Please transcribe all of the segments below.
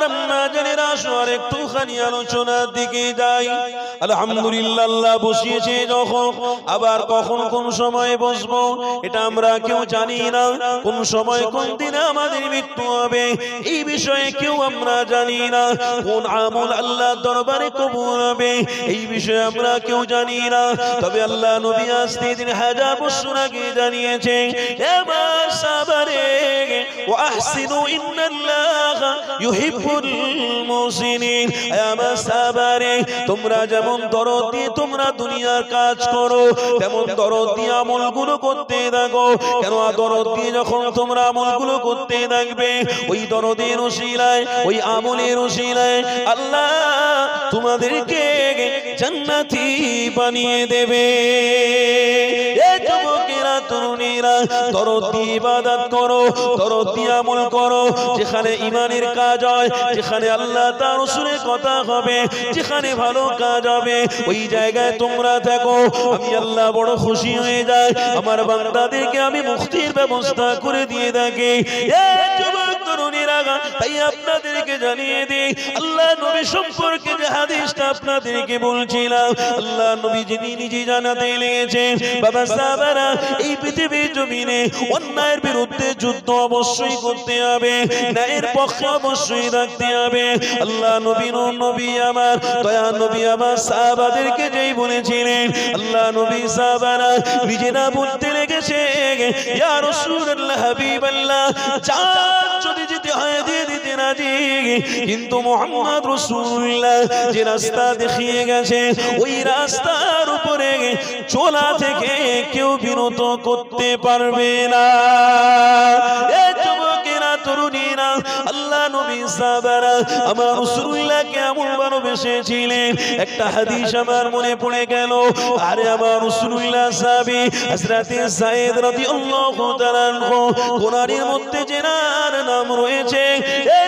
আম্মা জানেরা আর একটুখানি আলোচনার দিকে যাই। আলহামদুলিল্লাহ, আল্লাহ বসিয়েছে যখন, আবার কখন কোন সময়ে বসবো এটা আমরা কেউ জানি না। কোন সময় কোন দিনে আমাদের মৃত্যু হবে এই বিষয়ে কেউ আমরা জানি না। কোন আমল আল্লাহর দরবারে কবুল হবে এই বিষয়ে আমরা কেউ জানি না। তবে আল্লাহ নবী আসতে দিন হাজার বছর আগে জানিয়েছে, এবার সাবারে ওয়া আহসিনু ইন্নাল্লাহা ইউহিব্বুল মুহসিনিন। আমার সাবারে তোমরা যেমন দরদ দিয়ে তোমরা দুনিয়ার কাজ করো, তেমন দরদ দিয়ে আমলগুলো করতে থাকো। কেন দরদ দিয়ে যখন তোমরা আমলগুলো করতে থাকবে, ওই দরদের ওসিলায়, ওই আমলের ওসিলায় আল্লাহ তোমাদেরকে জান্নাতি বানিয়ে দেবে। এই যুবকেরা, তরুণীরা, দরদ দিয়ে ইবাদত করো, দরদ দিয়ে আমল করো। যেখানে ঈমানের কাজ হয়, যেখানে আল্লাহ তার রাসূলের কথা হবে, যেখানে ভালো কাজ হবে, ওই জায়গায় তোমরা থাকো। আমি আল্লাহ বড় খুশি হয়ে যাই, আমার বান্দাদেরকে আমি মুক্তির ব্যবস্থা করে দিয়ে থাকি। এই যুবক তরুণীরা, তাই আপনাদেরকে জানিয়ে দিই, আল্লাহ নবী সম্পর্কে যে হাদিসটা আপনাদেরকে বলছিলাম, আল্লাহ নবী যিনি নিজে জানাতে লেগেছেন, বাবা সাহাবারা, এই পৃথিবীর জমিনে অন্যায়ের বিরুদ্ধে যুদ্ধ অবশ্যই করতে হবে, ন্যায়ের পক্ষে অবশ্যই রাখতে হবে। আল্লাহ নবী নবী আমার দয়া নবী আমার সাহাবাদেরকে যেই বলেছিলেন, আল্লাহ নবী সাহাবারা নিজেরা বলতে লেগেছে, ইয়া রাসূলুল্লাহ, হাবিবাল্লাহ, জান যদি যেতে হয় দিয়ে দিতে রাজি, কিন্তু মুহাম্মদ রাসূলুল্লাহ যে রাস্তা দেখিয়ে গেছে, ওই রাস্তার উপরে চলা থেকে কেউ বিরত করতে পারবে না। এই যুবকেরা, তরুণীরা, আল্লাহ নবী সাহাবারা আমার রাসূলুল্লাহ কেমন ভালোবেসেছিলেন, একটা হাদিস আমার মনে পড়ে গেল। আরে আমার রাসূলুল্লাহ সাহাবী হযরতে যায়েদ রাদিয়াল্লাহু তাআলা আনহু, কোরআনের মধ্যে যেনার নাম রয়েছে, এই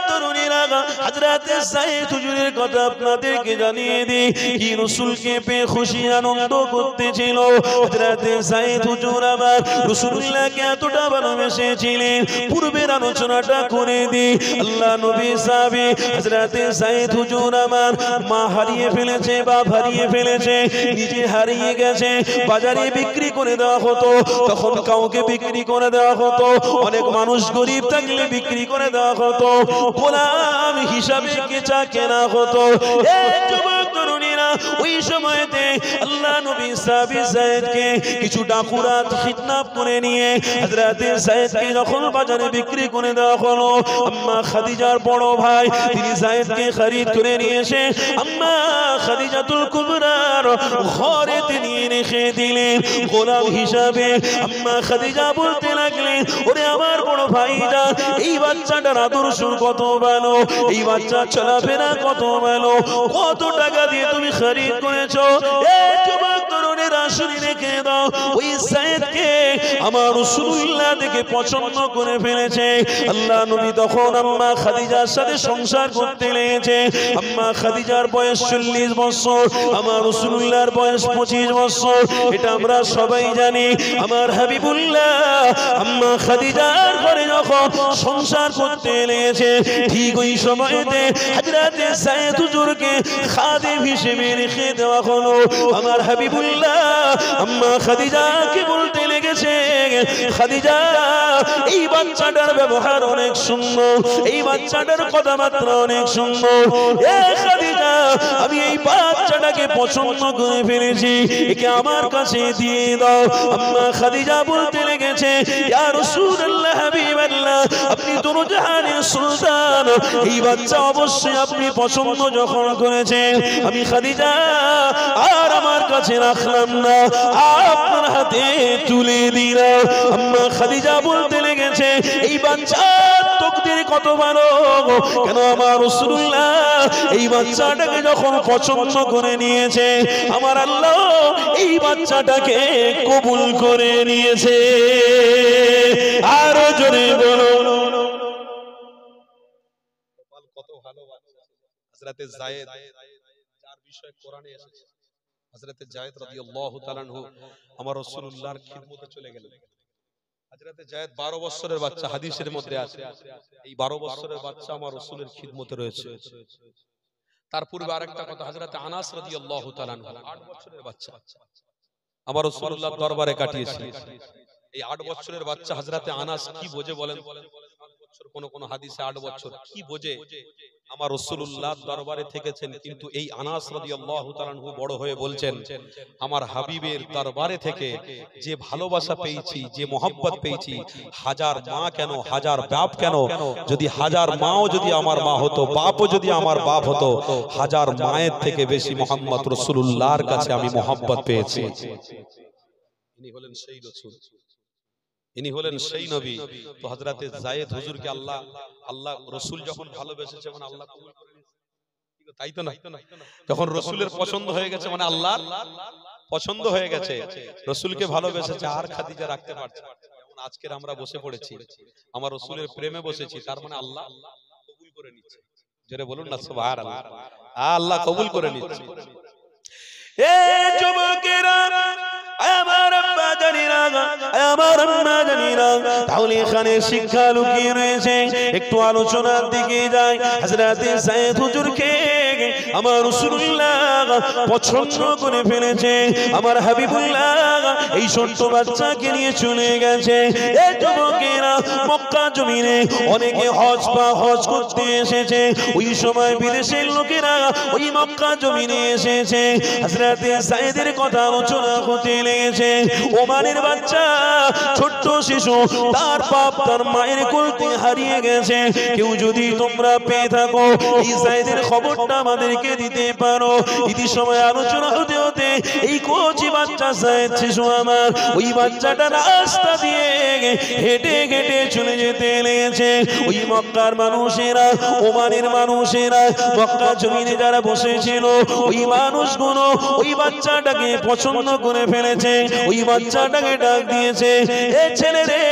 তরুণীরা, হযরতে যায়েদ হুজুরের কথা আপনাদেরকে জানিয়ে দিই। কি রাসূলকে পেয়ে খুশি আনন্দ করতেছিল হযরতে যায়েদ হুজুর, আবার রাসূলুল্লাহকে এতটা ভালোবেসেছিলেন। পূর্বের আলোচনাটা করে দিই। আল্লাহ নবী সাহাবী হযরতে যায়েদ হুজুর আমার মা হারিয়ে ফেলেছে, বাপ হারিয়ে ফেলেছে, নিজে হারিয়ে গেছে, বাজারে বিক্রি করে দেওয়া হতো, তখন কাউকে বিক্রি করে দেওয়া হতো, অনেক মানুষ গরিব থাকলে বিক্রি করে দেওয়া হতো, গোলাম হিসাবে কেচা কেনা হতো। এই যুবক তরুণীরা, ওই সময়তে আল্লাহ নবী সাহাবী যায়েদকে কিছু ডাকুরা কিডন্যাপ করে নিয়ে হযরতে যায়েদকে যখন বাজারে বিক্রি করে দেওয়া হলো, আম্মা খাদিজার বড় ভাই তিনি যায়েদকে খরিদ করে নিয়ে এসে আম্মা খাদিজাতুল কুবরার ঘরে তিনি রেখে দিলেন গোলাম হিসাবে। আম্মা খাদিজা বলতে লাগলেন, ওরে আমার বড় ভাইরা, এই বাচ্চাটার আদর্শ কত ভালো, এই বাচ্চার চলাফেরা কত ভালো, কত টাকা দিয়ে তুমি খরিদ করেছো। এই যুবক তরুণেরা, শুনে রেখে দাও, ওই যায়েদকে আমার রাসূলুল্লাহ দেখে পছন্দ করে ফেলেছে। আল্লাহ নবী তখন আম্মা খাদিজার সাথে সংসার করতে লেগেছে। আম্মা খাদিজার বয়স 40 বছর, আমার রাসূলুল্লাহর বয়স 25 বছর, এটা আমরা সবাই জানি। আমার হাবিবুল্লাহ আম্মা খাদিজার ঘরে যখন সংসার করতে লেগেছে, ঠিক ওই সময়তে হযরতে যায়েদ হুজুরকে খাদেম হিসেবে রেখে দেওয়া হলো। আমার হাবিবুল্লাহ আম্মা খাদিজাকে বলতে লেগেছে, খাদিজা, এই বাচ্চাটার ব্যবহার অনেক সুন্দর, এই বাচ্চাটার কথাবার্তা অনেক সুন্দর। এ খাদিজা, আমি এই বাচ্চাটাকে পছন্দ করে ফেলেছি, একে আমার কাছে দিয়ে দাও। আম্মা খাদিজা বলতে লেগেছে, ইয়া রাসূলুল্লাহ, হাবিবাল্লাহ, আপনি দুরজাহানের সুলতান, এই বাচ্চা অবশ্যই আপনি পছন্দ যখন করেছেন, আমি খাদিজা আর আমার কাছে রাখলাম না, আপনার হাতে তুলে দিলাম। আম্মা খাদিজা বলতে লেগেছে, এই বাচ্চার তাকদীর কত ভালো, কেন আমার রাসূলুল্লাহ এই বাচ্চাটাকে যখন পছন্দ করে নিয়েছে, আমার আল্লাহ এই বাচ্চাটাকে কবুল করে নিয়েছে। আরো জোরে বলো, কত ভালো হযরতে যায়েদ, যার বিষয়ে কোরআনে এসেছে। হযরতে যায়েদ রাদিয়াল্লাহু তাআলা আনহু আমার রাসূলুল্লাহর খিদমতে চলে গেলেন। হযরত হযরতে যায়েদ 12 বছরের বাচ্চা, হাদিসের মধ্যে আছে এই 12 বছরের বাচ্চা আমার রাসূলের খিদমতে রয়েছে। তার পূর্বে আরেকটা কথা, হযরতে আনাস রাদিয়াল্লাহু তাআলা 8 বছরের বাচ্চা আমার রাসূলুল্লাহর দরবারে কাটিয়েছে। এই 8 বছরের বাচ্চা হযরতে আনাস কি বোঝে বলেন? কোন কোন হাদিসে 8 বছর কি বোঝে আমার রাসূলুল্লাহর দরবারে থেকেছেন, কিন্তু এই আনাস রাদিয়াল্লাহু তাআলা বড় হয়ে বলছেন, আমার হাবিবের দরবারে থেকে যে ভালোবাসা পেয়েছি, যে মহব্বত পেয়েছি, হাজার মা কেন, হাজার বাপ কেন, যদি হাজার মাও যদি আমার মা হতো, বাপও যদি আমার বাপ হতো, হাজার মায়ের থেকে বেশি মুহাম্মদ রাসূলুল্লাহর কাছে আমি মহব্বত পেয়েছি। ইনি হলেন সেই রাসূল, ইনি হলেন সেই নবী। তো হযরতে যায়েদ হুজুরকে আল্লাহ রাসূল যখন ভালোবেসেছে মানে আল্লাহ কবুল করে নিয়েছে, তাই তো না? যখন রাসূলের পছন্দ হয়ে গেছে মানে আল্লাহ পছন্দ হয়ে গেছে, রাসূলকে ভালোবেসেছে, আর খাদিজা রাখতে পারছে না। যেমন আজকের আমরা বসে পড়েছি, আমার রাসূলের প্রেমে বসেছি, তার মানে আল্লাহ কবুল করে নিচ্ছে। জোরে বলুন না সুবহানাল্লাহ। আল্লাহ কবুল করে নিচ্ছে। এ যুবকেরা, আমার আব্বা জানিরা, আমার আম্মা জানিরা, তাহলে এখানে শিক্ষা লুকিয়ে রয়েছে। একটু আলোচনার দিকে যাই। হযরতে যায়েদ হুজুরকে আমার রাসূলুল্লাহ পছন্দ করে ফেলেছে, আমার হাবিবুল্লাহ এই ছোট্ট বাচ্চাকে নিয়ে চলে গেছে। এই যুবকেরা, মক্কা জমিনে অনেকে হজ করতে এসেছে। ওই সময় বিদেশের লোকেরা ওই মক্কা জমিনে এসেছে। হযরতে যায়েদের কথা আলোচনা হতে লেগেছে। ওমানের বাচ্চা, ছোট্ট শিশু, তার বাপ তার মায়ের কোলে হারিয়ে গেছে। কেউ যদি তোমরা পেয়ে থাকো এই যায়েদের খবরটা আমাদেরকে দিতে পারো। ইতি সময় আলোচনা হতে হতে এই কচি বাচ্চা যায়েদ শিশু আমার, ওই বাচ্চাটা রাস্তা দিয়ে হেঁটে হেঁটে চলে যেতে লেগেছে। ওই মক্কার মানুষেরা, ওমানের মানুষেরা, মক্কা জমিনে যারা বসেছিল ওই মানুষগুলো ওই বাচ্চাটাকে পছন্দ করে ফেলেছে। ওই বাচ্চাটাকে ডাক দিয়েছে, এ ছেলে রে,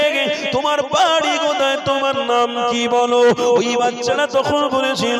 তোমার বাড়ি কোথায়, তোমার নাম কি বলো? ওই বাচ্চাটা তখন বলেছিল,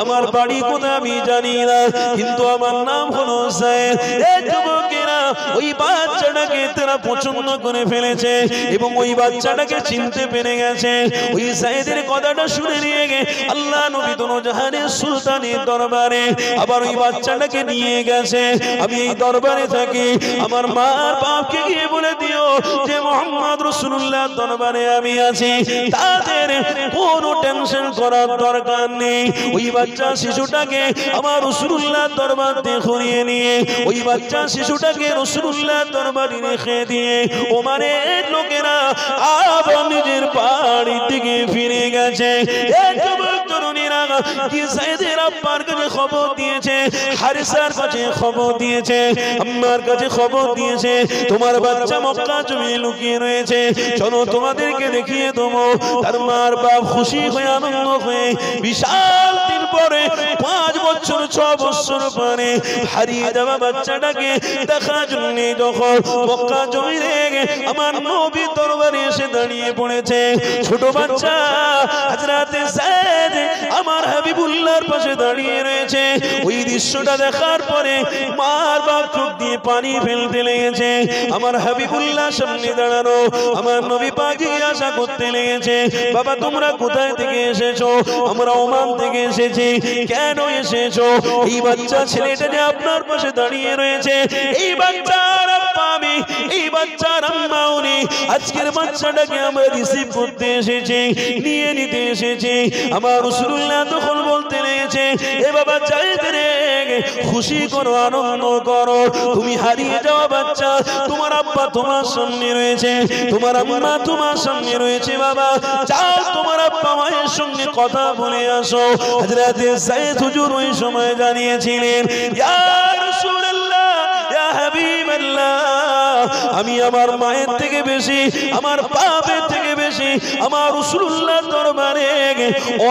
আমার বাড়ি কোথায় আমি জানি না, কিন্তু আমার নাম হলো যায়েদ। এ যুবকেরা, ওই বাচ্চাটাকে তারা পছন্দ করে ফেলেছে এবং ওই বাচ্চাটাকে চিনতে পেরে গেছে। ওই যায়েদের কথাটা শুনে নিয়ে গে আল্লাহ নবী দোজাহানের সুলতানের দরবারে আবার ওই বাচ্চাটাকে নিয়ে গেছে। আমি এই দরবারে থাকি, আমার মার বাপকে গিয়ে বলে দিও যে মুহাম্মদ রাসূলুল্লাহ দরবারে আমি আছি, তাদের কোনো টেনশন করার দরকার নেই। ওই বাচ্চা শিশুটাকে আমার রাসূলুল্লাহ দরবার থেকে ঘুরিয়ে নিয়ে ওই বাচ্চা শিশুটাকে রাসূলুল্লাহ দরবারে রেখে দিয়ে ওমানের লোকেরা আবার নিজের বাড়ির দিকে ফিরে গেছে। এই যুবক তরুণীরা কি যায়েদের আব্বার কাছে খবর দিয়েছে, হারিসার কাছে খবর দিয়েছে, আম্মার কাছে খবর দিয়েছে, তোমার বাচ্চা মক্কা জমিনে লুকিয়ে রয়েছে, চলো তোমাদেরকে দেখিয়ে দেবো। তার মার বাপ খুশি হয়ে আনন্দ হয়ে বিশাল দিন পরে 5 বছর 6 বছর পরে হারিয়ে যাওয়া বাচ্চাটাকে দেখার জন্য যখন মক্কা জমিনে আমার নবী দরবারে এসে দাঁড়িয়ে পড়েছে, ছোট বাচ্চা হযরতে যায়েদ আমার হাবিবুল্লাহর পাশে দাঁড়িয়ে রয়েছে। ওই দৃশ্যটা দেখার পরে মার বাপ চোখ দিয়ে পানি ফেলতে লেগেছে। আমার হাবিবুল্লাহ সামনে দাঁড়ানো, আমার নবী পাক জিজ্ঞাসা করতে লেগেছে, বাবা তোমরা কোথায় থেকে এসেছো? আমরা ওমান থেকে এসেছি। কেন এসেছো? এই বাচ্চা ছেলেটা যে আপনার পাশে দাঁড়িয়ে রয়েছে, এই বাচ্চার আব্বা আমি, এই বাচ্চার আম্মা উনি। আজকের বাচ্চাটাকে আমরা রিসিভ করতে এসেছি, নিয়ে নিতে এসেছি। আমার রাসূলুল্লাহ তখন বলতে লেগেছে, এ বাবা যায়েদ রে, খুশি করো, আনন্দ করো, তুমি হারিয়ে যাওয়া বাচ্চা, তোমার আব্বা তোমার সামনে রয়েছে, তোমার আম্মা তোমার সামনে রয়েছে। বাবা যাও, তোমার আব্বা মায়ের সঙ্গে কথা বলে আসো। হযরতে যায়েদ হুজুর ওই সময় জানিয়েছিলেন, ইয়া রাসূলুল্লাহ, ইয়া হাবিবাল্লাহ, আমি আমার মায়ের থেকে বেশি, আমার বাপের থেকে বেশি আমার রাসূলুল্লাহ দরবারে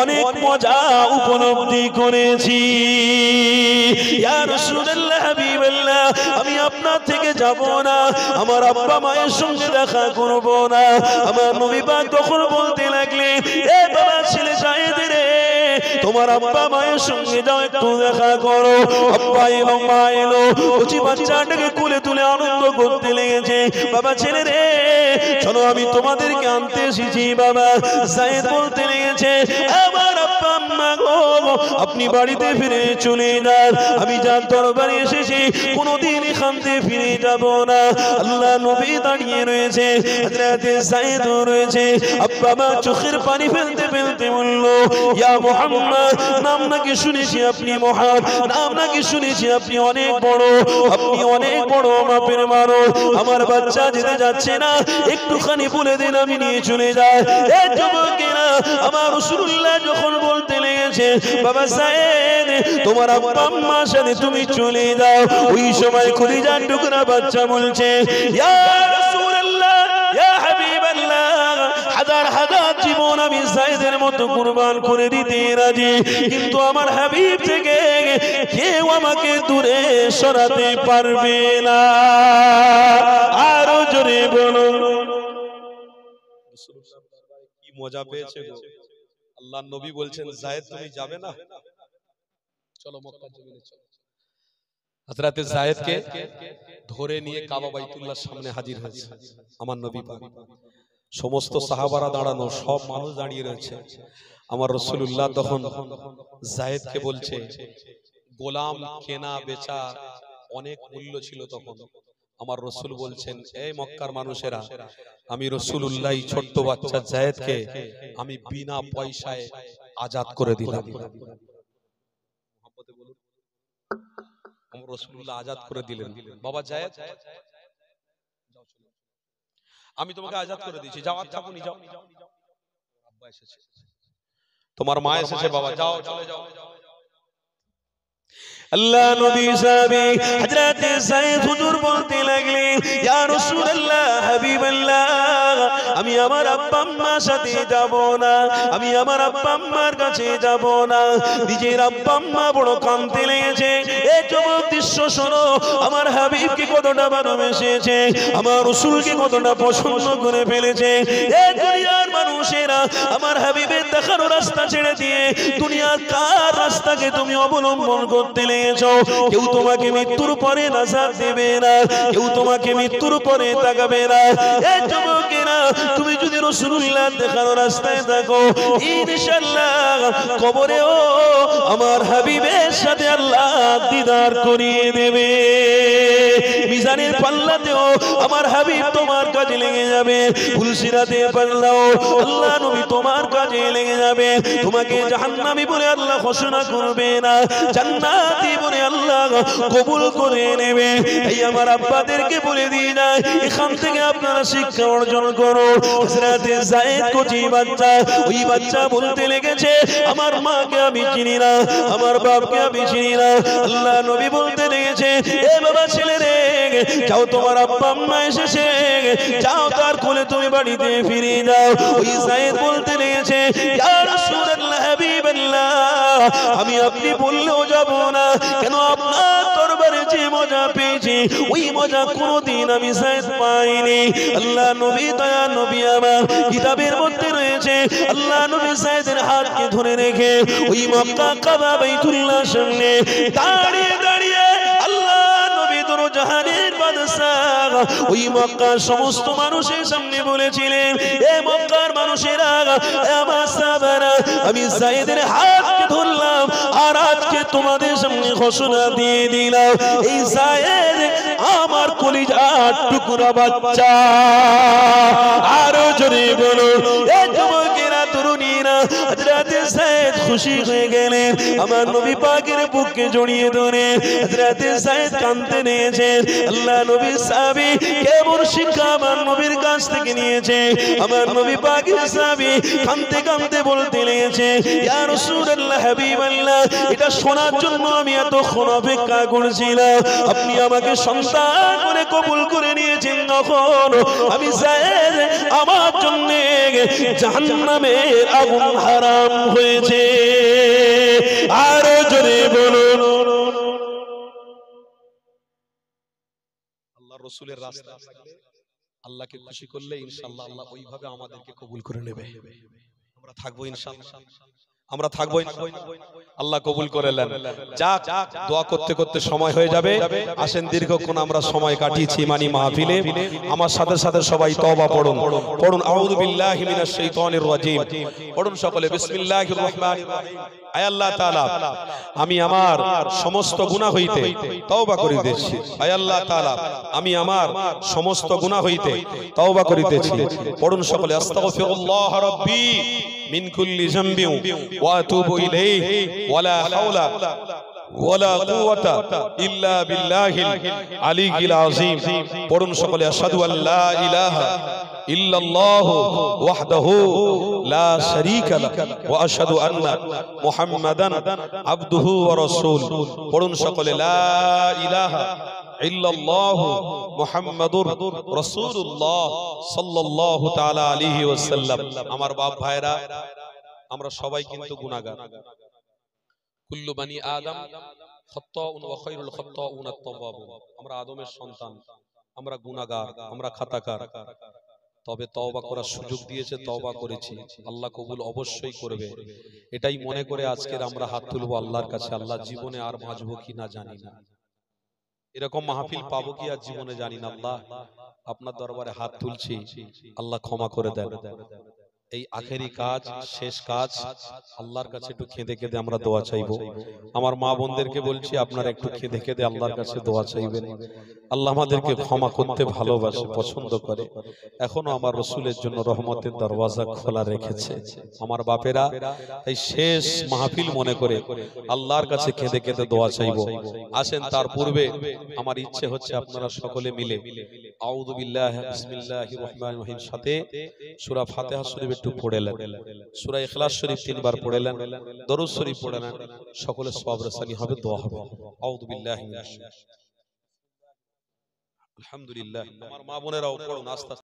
অনেক মজা উপলব্ধি করেছি। ইয়া রাসূলুল্লাহ, হাবিবাল্লাহ, আমি আপনার থেকে যাব না, আমার আব্বা মায়ের সঙ্গে দেখা করব না। আমার নবী পাক তখন বলতে লাগলেন, এ বাবা ছেলে যায়েদ রে, তোমার আব্বা মায়ের সঙ্গে যাও, একটু দেখা করো। আব্বা এলো, মা এলো, কচি বাচ্চাটাকে কোলে তুলে আনন্দ করতে লেগেছে। বাবা ছেলে রে, চলো আমি তোমাদেরকে আনতে এসেছি বাবা। যায়েদ বলতে লেগেছে, আমার আব্বা আম্মা গো, আপনি বাড়িতে ফিরে চলে যান, আমি যার দরবারে এসেছি কোনোদিন এখান থেকে ফিরে যাব না। আল্লাহ নবী দাঁড়িয়ে রয়েছে, হযরতে যায়েদ রয়েছে। আব্বা মা চোখের পানি ফেলতে ফেলতে বলল, ইয়া মুহাম্মদ, নাম নাকি শুনেছি আপনি মহান, নাম নাকি শুনেছি আপনি অনেক বড়, আপনি অনেক বড় মাপের মানুষ। আমার বাচ্চা যেতে যাচ্ছে না, একটুখানি বলে দিন আমি নিয়ে চলে যাই। এই যুবকেরা, আমার রাসূলুল্লাহ যখন বলতে লেগেছে, বাবা যায়েদ, তোমার আব্বা আম্মার সাথে তুমি চলে যাও, ওই সময় খদিজার টুকরা বাচ্চা বলছে, ইয়া রাসূলুল্লাহ, ইয়া হাবিবাল্লাহ, হাজার হাজার জীবন আমি যায়েদের মতো কুরবান করে দিতে রাজি, কিন্তু আমার হাবিব থেকে কেউ আমাকে দূরে সরাতে পারবে না। আরো জোরে বলুন। কি মজা পেয়েছে গো। আল্লাহর নবী বলছেন, যায়েদ তুমি যাবে না, চলো মক্কার জমিনে চলো। হযরতে যায়েদকে ধরে নিয়ে কাবা বাইতুল্লাহর সামনে হাজির হয়েছে আমার নবী পাক। সমস্ত সাহাবারা দাঁড়ানো, সব মানুষ দাঁড়িয়ে রয়েছে। আমার রাসূলুল্লাহ তখন যায়েদকে বলছে, গোলাম কেনা বেচা অনেক মূল্য ছিল তখন। আমার রাসূল বলছেন, এই মক্কার মানুষেরা, আমি রাসূলুল্লাহ ছোট্ট বাচ্চা যায়েদকে আমি বিনা পয়সায় আজাদ করে দিলাম। আমার রাসূলুল্লাহ আজাদ করে দিলেন। বাবা যায়েদ, আমি তোমাকে আজাদ করে দিয়েছি, যাও, আর থাকো নি, যাও। আব্বা এসেছে, তোমার মা এসেছে, বাবা যাও, চলে যাও। আল্লাহ নবী সাহাবী হযরতে যায়েদ হুজুর বলতে লাগলেন, ইয়া রাসূলুল্লাহ, হাবিবাল্লাহ, আমি আমার আব্বা আম্মার সাথে যাব না, আমি আমার আব্বা আম্মার কাছে যাব না। নিজের আব্বা আম্মা বড় কাঁদতে লেগেছে। এই যুবক দৃশ্য শোনো, আমার হাবিবকে কতটা ভালোবেসেছে, আমার রাসূলকে কতটা পছন্দ করে ফেলেছে। এই দুনিয়ার মানুষেরা আমার হাবিবের দেখানো রাস্তা ছেড়ে দিয়ে দুনিয়ার কার রাস্তাকে তুমি অবলম্বন করতে লেগেছো। কেউ তোমাকে মৃত্যুর পরে নাজাত দেবে না, কেউ তোমাকে মৃত্যুর পরে তাকাবে না। এই যুবকেরা, তুমি যদি রাসূলুল্লাহ দেখানো রাস্তায় থাকো, ইনশাআল্লাহ কবরেও আমার হাবিবের সাথে আল্লাহ দিদার করিয়ে দেবে। মিজানের পাল্লাতেও আমার হাবিব তোমার কাজে লেগে যাবে। ফুলসিরাতের পাল্লাও আল্লাহ নবী তোমার কাজে লেগে যাবে। তোমাকে জাহান্নামী বলে আল্লাহ ঘোষণা করবে না, জান্নাতি বলে আল্লাহ কবুল করে নেবে। এই আমার আব্বাদেরকে বলে দিয়ে যায়, এখান থেকে আপনারা শিক্ষা অর্জন করো। হযরতে যায়েদ কোটি বাচ্চা, ওই বাচ্চা বলতে লেগেছে, আমার মাকে আমি চিনি না, আমার বাপকে আমি চিনি না। আল্লাহ নবী বলতে লেগেছে, এ বাবা ছেলে রে, যাও, তোমার আব্বা আম্মা এসেছে, যাও তার কোলে তুমি বাড়িতে ফিরে যাও। ওই যায়েদ বলতে লেগেছে, ইয়া রাসূলুল্লাহ, হাবিবাল্লাহ, আমি আপনি বললেও যাব না, কেন আপনার দরবারে যে মজা পেয়েছি ওই মজা কোনোদিন আমি যায়েদ পাইনি। আল্লাহ নবী, দয়া নবী আমার কিতাবের মধ্যে রয়েছে, আল্লাহ নবী যায়েদের হাতকে ধরে রেখে ওই মক্কা কাবা বাইতুল্লাহর সামনে দাঁড়িয়ে দাঁড়িয়ে আল্লাহ নবী দোনো জাহানের বাদশাহ ওই মক্কার সমস্ত মানুষের সামনে বলেছিলেন, এ মক্কার মানুষেরা, আমার সাহাবারা, আমি যায়েদের হাতকে ধরলাম আর আজকে তোমাদের সামনে ঘোষণা দিয়ে দিলাম, এই যায়েদ আমার কলিজার টুকরা বাচ্চা। আরো জোরে বলুন। এই যুবকেরা, তরুণীরা, হযরতে যায়েদ খুশি হয়ে গেলেন, আমার নবী পাকের বুকে জড়িয়ে ধরে হযরতে যায়েদ কাঁদতে নিয়েছেন। আল্লাহ নবী সাহাবী কেমন শিক্ষা আমার নবীর কাছ থেকে নিয়েছে। আমার নবী পাকের সাহাবী কাঁদতে কাঁদতে বলতে লেগেছে, ইয়া রাসূলুল্লাহ, হাবিবাল্লাহ, এটা শোনার জন্য আমি এতক্ষণ অপেক্ষা করেছিলাম। আপনি আমাকে সন্তান করে কবুল করে নিয়েছেন, তখন আমি যায়েদ আমার জন্য জাহান্নামের আগুন হারাম হয়েছে। আরো জোরে বলুন। আল্লাহর রাসূলের রাস্তা, আল্লাহকে খুশি করলে ইনশাআল্লাহ আল্লাহ ওইভাবে আমাদেরকে কবুল করে নেবে। আমরা থাকবো ইনশাআল্লাহ। আমরা থাকবো আল্লাহ কবুল করে নেন। যাক, দোয়া করতে করতে সময় হয়ে যাবে। আসেন, দীর্ঘক্ষণ আমরা সময় কাটিয়েছি ইমানি মাহফিলে। আমার সাথে সাথে সবাই তওবা পড়ুন। পড়ুন আউযু বিল্লাহি মিনাশ শাইতানির রাজিম। পড়ুন সকলে বিসমিল্লাহির রহমানির রহিম। আয় আল্লাহ তাআলা, আমি আমার সমস্ত গুনাহ হইতে তওবা করিতেছি। আয় আল্লাহ তাআলা, আমি আমার সমস্ত গুনাহ হইতে তওবা করিতেছি। পড়ুন সকলে আস্তাগফিরুল্লাহ রাব্বি মিন কুল্লি যামবি ওয়া আতুবু ইলাইহি ওয়ালা হাওলা ওয়ালা কুওয়াতা ইল্লা বিল্লাহিল আলিয়্যিল আযীম। পড়ুন সকলে আশহাদু আল্লা ইলাহা ইল্লাল্লাহু ওয়াহদাহু লা শারীকা লাহু ওয়া আশহাদু আন্না মুহাম্মাদান আবদুহু ওয়া রাসূলুহু। পড়ুন সকলে লা ইলাহা ইল্লাল্লাহু মুহাম্মাদুর রাসূলুল্লাহ সাল্লাল্লাহু তাআলা আলাইহি ওয়াসাল্লাম। আমার বাপ ভাইরা, আমরা সবাই কিন্তু গুনাহগার। কুল্লু বানি আদম খাত্তাউন ওয়া খায়রুল খাত্তাউন আত-তাওয়াবুন। আমরা আদমের সন্তান, আমরা গুনাহগার, আমরা খাতাকার। তবে তওবা করার সুযোগ দিয়েছে, তওবা করেছি, আল্লাহ কবুল অবশ্যই করবে। এটাই মনে করে আজকের আমরা হাত তুলবো আল্লাহর কাছে। আল্লাহ, জীবনে আর বাঁচবো কিনা জানি না, এরকম মাহফিল পাবো কি আর জীবনে জানি না। আল্লাহ, আপনার দরবারে হাত তুলছি, আল্লাহ ক্ষমা করে দেন। এই আখেরি কাজ, শেষ কাজ, আল্লাহর কাছে একটু কেঁদে কেঁদে আমরা দোয়া চাইবো। আমার মা বোনদেরকে বলছি, আপনারা একটু কেঁদে কেঁদে আল্লাহর কাছে দোয়া চাইবেন। আল্লাহ আমাদেরকে ক্ষমা করতে ভালোবাসে, পছন্দ করে। এখনো আমার রসুলের জন্য রহমতের দরওয়াজা খোলা রেখেছে। আমার বাপেরা, এই শেষ মাহফিল মনে করে আল্লাহর কাছে কেঁদে কেঁদে দোয়া চাইবো। আসেন, তার পূর্বে আমার ইচ্ছে হচ্ছে আপনারা সকলে মিলে আউযু বিল্লাহি বিসমিল্লাহির রহমানির রহিম সাথে সূরা ফাতিহা শরীফ একটু পড়ে নেন, সূরা ইখলাস শরীফ 3 বার পড়ে নেন, দরুদ শরীফ পড়ে নেন। সকলে সওয়াব রসানি হবে, দোয়া হবে। আউযু বিল্লাহি মিনাশ শাইতানির রাজিম। আলহামদুলিল্লাহ। আমার মা বোনেরাও পড়ুন আস্তে আস্তে।